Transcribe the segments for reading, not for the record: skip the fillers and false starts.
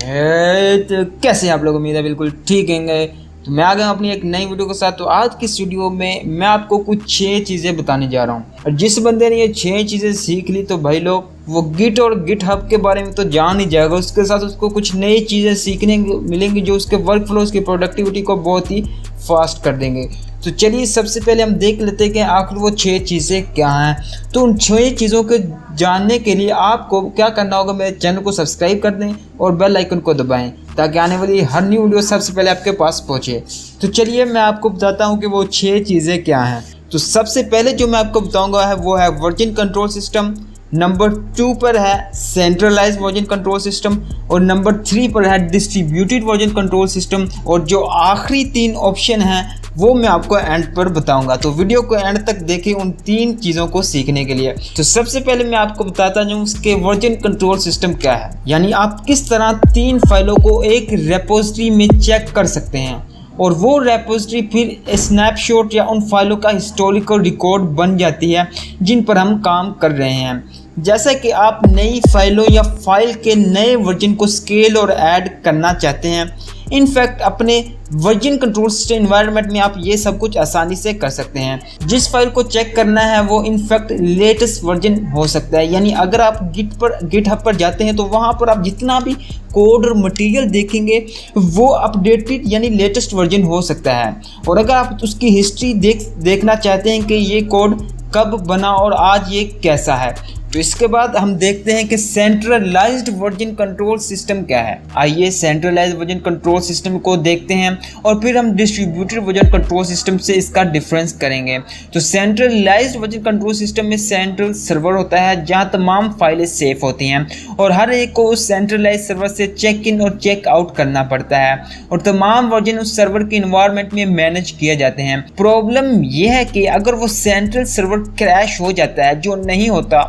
तो कैसे हैं आप लोग। उम्मीद है बिल्कुल ठीक होंगे। तो मैं आ गया हूँ अपनी एक नई वीडियो के साथ। तो आज की इस वीडियो में मैं आपको कुछ 6 चीज़ें बताने जा रहा हूँ, और जिस बंदे ने ये 6 चीज़ें सीख ली तो भाई लोग वो गिट और गिट हब के बारे में तो जान ही जाएगा। उसके साथ उसको कुछ नई चीज़ें सीखने मिलेंगी जो उसके वर्क फ्लो, उसकी प्रोडक्टिविटी को बहुत ही फास्ट कर देंगे। तो चलिए सबसे पहले हम देख लेते हैं कि आखिर वो 6 चीज़ें क्या हैं। तो उन 6 चीज़ों के जानने के लिए आपको क्या करना होगा, मेरे चैनल को सब्सक्राइब कर दें और बेल आइकन को दबाएं ताकि आने वाली हर न्यू वीडियो सबसे पहले आपके पास पहुंचे। तो चलिए मैं आपको बताता हूं कि वो 6 चीज़ें क्या हैं। तो सबसे पहले जो मैं आपको बताऊंगा है वो है वर्जन कंट्रोल सिस्टम, नंबर 2 पर है सेंट्रलाइज वर्जन कंट्रोल सिस्टम, और नंबर 3 पर है डिस्ट्रीब्यूटेड वर्जन कंट्रोल सिस्टम, और जो आखिरी 3 ऑप्शन हैं वो मैं आपको एंड पर बताऊंगा। तो वीडियो को एंड तक देखें उन 3 चीज़ों को सीखने के लिए। तो सबसे पहले मैं आपको बताता हूँ उसके वर्जन कंट्रोल सिस्टम क्या है, यानी आप किस तरह 3 फाइलों को एक रेपोजिटरी में चेक कर सकते हैं और वो रेपोजिटरी फिर स्नैपशॉट या उन फाइलों का हिस्टोरिकल रिकॉर्ड बन जाती है जिन पर हम काम कर रहे हैं। जैसा कि आप नई फाइलों या फाइल के नए वर्जन को स्केल और ऐड करना चाहते हैं, इनफैक्ट अपने वर्जन कंट्रोल सिस्टम एनवायरनमेंट में आप ये सब कुछ आसानी से कर सकते हैं। जिस फाइल को चेक करना है वो इनफैक्ट लेटेस्ट वर्जन हो सकता है, यानी अगर आप गिट हब पर जाते हैं तो वहाँ पर आप जितना भी कोड और मटेरियल देखेंगे वो अपडेटेड यानी लेटेस्ट वर्जन हो सकता है। और अगर आप उसकी हिस्ट्री देखना चाहते हैं कि ये कोड कब बना और आज ये कैसा है, तो इसके बाद हम देखते हैं कि सेंट्रलाइज्ड वर्जन कंट्रोल सिस्टम क्या है। आइए सेंट्रलाइज्ड वर्जन कंट्रोल सिस्टम को देखते हैं और फिर हम डिस्ट्रीब्यूटेड वर्जन कंट्रोल सिस्टम से इसका डिफरेंस करेंगे। तो सेंट्रलाइज्ड वर्जन कंट्रोल सिस्टम में सेंट्रल सर्वर होता है जहां तमाम फाइलें सेफ होती हैं और हर एक को उस सेंट्रलाइज्ड सर्वर से चेक इन और चेक आउट करना पड़ता है, और तमाम वर्जन उस सर्वर के इन्वायरमेंट में मैनेज किए जाते हैं। प्रॉब्लम यह है कि अगर वो सेंट्रल सर्वर क्रैश हो जाता है, जो नहीं होता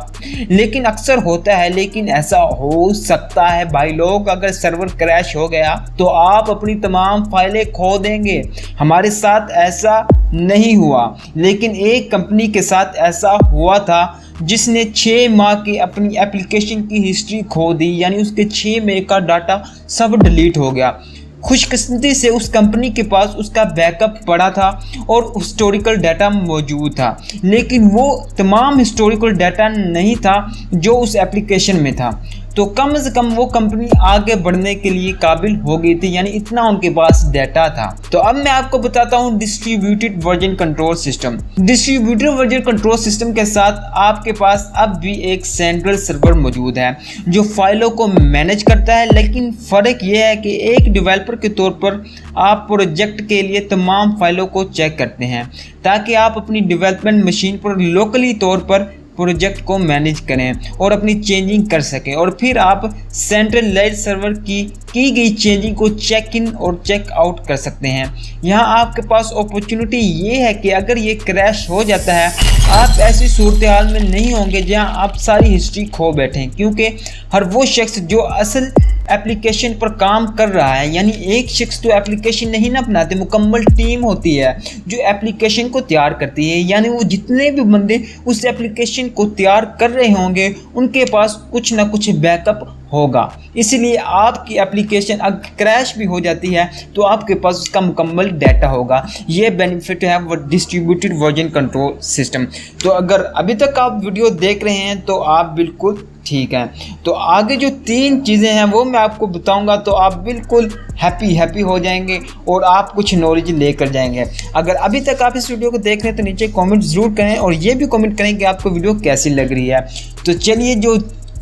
लेकिन अक्सर होता है, लेकिन ऐसा हो सकता है भाई लोग, अगर सर्वर क्रैश हो गया तो आप अपनी तमाम फाइलें खो देंगे। हमारे साथ ऐसा नहीं हुआ, लेकिन एक कंपनी के साथ ऐसा हुआ था जिसने 6 माह की अपनी एप्लीकेशन की हिस्ट्री खो दी, यानी उसके 6 माह का डाटा सब डिलीट हो गया। खुशकिस्मती से उस कंपनी के पास उसका बैकअप पड़ा था और हिस्टोरिकल डाटा मौजूद था, लेकिन वो तमाम हिस्टोरिकल डाटा नहीं था जो उस एप्लीकेशन में था। तो कम से कम वो कंपनी आगे बढ़ने के लिए काबिल हो गई थी, यानी इतना उनके पास डाटा था। तो अब मैं आपको बताता हूँ distributed version control system. Distributed version control system के साथ आपके पास अब भी एक सेंट्रल सर्वर मौजूद है जो फाइलों को मैनेज करता है, लेकिन फ़र्क यह है कि एक डेवलपर के तौर पर आप प्रोजेक्ट के लिए तमाम फाइलों को चेक करते हैं ताकि आप अपनी डेवलपमेंट मशीन पर लोकली तौर पर प्रोजेक्ट को मैनेज करें और अपनी चेंजिंग कर सकें, और फिर आप सेंट्रलाइज्ड सर्वर की गई चेंजिंग को चेक इन और चेक आउट कर सकते हैं। यहाँ आपके पास अपॉर्चुनिटी ये है कि अगर ये क्रैश हो जाता है, आप ऐसी सूरत हाल में नहीं होंगे जहाँ आप सारी हिस्ट्री खो बैठें, क्योंकि हर वो शख्स जो असल एप्लीकेशन पर काम कर रहा है, यानी एक शख्स तो एप्लीकेशन नहीं ना बनाते, मुकम्मल टीम होती है जो एप्लीकेशन को तैयार करती है, यानी वो जितने भी बंदे उस एप्लीकेशन को तैयार कर रहे होंगे उनके पास कुछ ना कुछ बैकअप होगा। इसलिए आपकी एप्लीकेशन अगर क्रैश भी हो जाती है तो आपके पास उसका मुकम्मल डाटा होगा। ये बेनिफिट है वो डिस्ट्रीब्यूटेड वर्जन कंट्रोल सिस्टम। तो अगर अभी तक आप वीडियो देख रहे हैं तो आप बिल्कुल ठीक है। तो आगे जो 3 चीज़ें हैं वो मैं आपको बताऊंगा, तो आप बिल्कुल हैप्पी हो जाएंगे और आप कुछ नॉलेज लेकर जाएंगे। अगर अभी तक आप इस वीडियो को देख रहे हैं तो नीचे कमेंट ज़रूर करें और ये भी कमेंट करें कि आपको वीडियो कैसी लग रही है। तो चलिए जो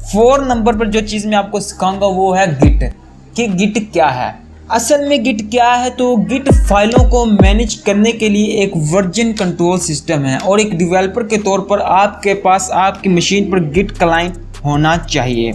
4 नंबर पर जो चीज़ मैं आपको सिखाऊंगा वो है गिट। कि गिट क्या है, असल में गिट क्या है। तो गिट फाइलों को मैनेज करने के लिए एक वर्जन कंट्रोल सिस्टम है, और एक डेवलपर के तौर पर आपके पास आपकी मशीन पर गिट क्लाइंट होना चाहिए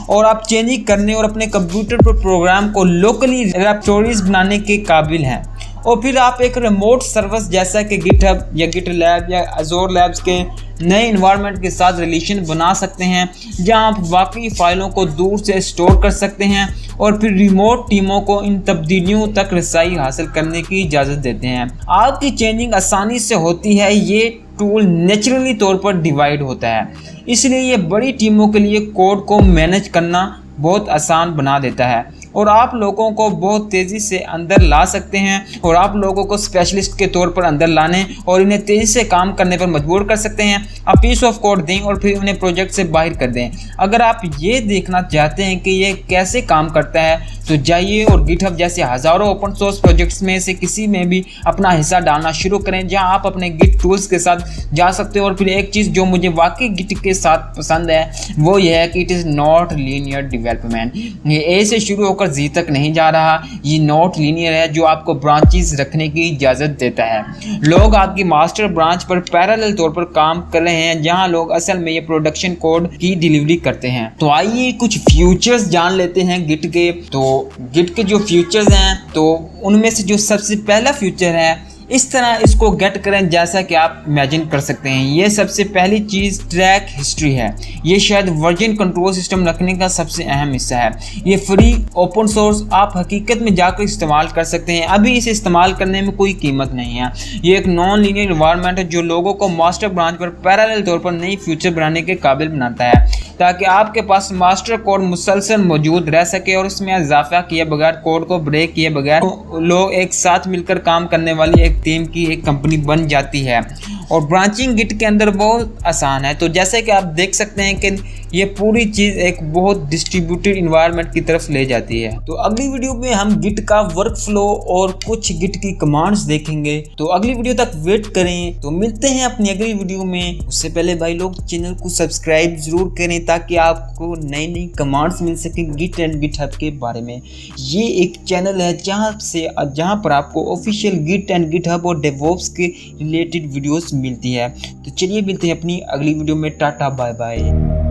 और आप चेंजिंग करने और अपने कंप्यूटर पर प्रोग्राम को लोकली रेपोजिटरीज बनाने के काबिल हैं। और फिर आप एक रिमोट सर्विस जैसा कि गिटहब या गिटलैब या अज़ोर लैब्स के नए इन्वायरमेंट के साथ रिलेशन बना सकते हैं जहां आप वाकई फ़ाइलों को दूर से स्टोर कर सकते हैं और फिर रिमोट टीमों को इन तब्दीलियों तक रसाई हासिल करने की इजाज़त देते हैं। आपकी चेंजिंग आसानी से होती है, ये टूल नेचुरली तौर पर डिवाइड होता है, इसलिए ये बड़ी टीमों के लिए कोड को मैनेज करना बहुत आसान बना देता है और आप लोगों को बहुत तेज़ी से अंदर ला सकते हैं और आप लोगों को स्पेशलिस्ट के तौर पर अंदर लाने और इन्हें तेज़ी से काम करने पर मजबूर कर सकते हैं। आप पीस ऑफ कोड दें और फिर उन्हें प्रोजेक्ट से बाहर कर दें। अगर आप ये देखना चाहते हैं कि ये कैसे काम करता है तो जाइए और गिटहब जैसे हज़ारों ओपन सोर्स प्रोजेक्ट्स में से किसी में भी अपना हिस्सा डालना शुरू करें, जहां आप अपने गिट टूल्स के साथ जा सकते हो। और फिर एक चीज़ जो मुझे वाकई गिट के साथ पसंद है वो ये है कि it is not linear development. ये ए से शुरू होकर जी तक नहीं जा रहा, ये नॉट लीनियर है जो आपको ब्रांचेस रखने की इजाज़त देता है। लोग आपकी मास्टर ब्रांच पर पैरेलल तौर पर काम कर रहे हैं, जहां लोग असल में ये प्रोडक्शन कोड की डिलीवरी करते हैं। तो आइए कुछ फ्यूचर्स जान लेते हैं गिट के। तो गिट के जो फ्यूचर्स हैं तो उनमें से जो सबसे पहला फ्यूचर है, इस तरह इसको गेट करें जैसा कि आप इमेजिन कर सकते हैं। ये सबसे पहली चीज़ ट्रैक हिस्ट्री है। ये शायद वर्जन कंट्रोल सिस्टम रखने का सबसे अहम हिस्सा है। ये फ्री ओपन सोर्स आप हकीकत में जाकर इस्तेमाल कर सकते हैं। अभी इसे इस्तेमाल करने में कोई कीमत नहीं है। ये एक नॉन लीनियर इन्वायरमेंट है जो लोगों को मास्टर ब्रांच पर पैरेलल तौर पर नई फ्यूचर बनाने के काबिल बनाता है, ताकि आपके पास मास्टर कोड मुसलसल मौजूद रह सके और इसमें इजाफा किए बगैर, कोड को ब्रेक किए बगैर लोग एक साथ मिलकर काम करने वाली एक टीम की एक कंपनी बन जाती है। और ब्रांचिंग गिट के अंदर बहुत आसान है। तो जैसे कि आप देख सकते हैं कि ये पूरी चीज़ एक बहुत डिस्ट्रीब्यूटेड इन्वायरमेंट की तरफ ले जाती है। तो अगली वीडियो में हम गिट का वर्क फ्लो और कुछ गिट की कमांड्स देखेंगे। तो अगली वीडियो तक वेट करें। तो मिलते हैं अपनी अगली वीडियो में। उससे पहले भाई लोग चैनल को सब्सक्राइब जरूर करें ताकि आपको नई नई कमांड्स मिल सके गिट एंड गिटहब के बारे में। ये एक चैनल है जहाँ पर आपको ऑफिशियल गिट एंड गिटहब और डेवऑप्स के रिलेटेड वीडियोस मिलती है। तो चलिए मिलते हैं अपनी अगली वीडियो में। Tata bye bye.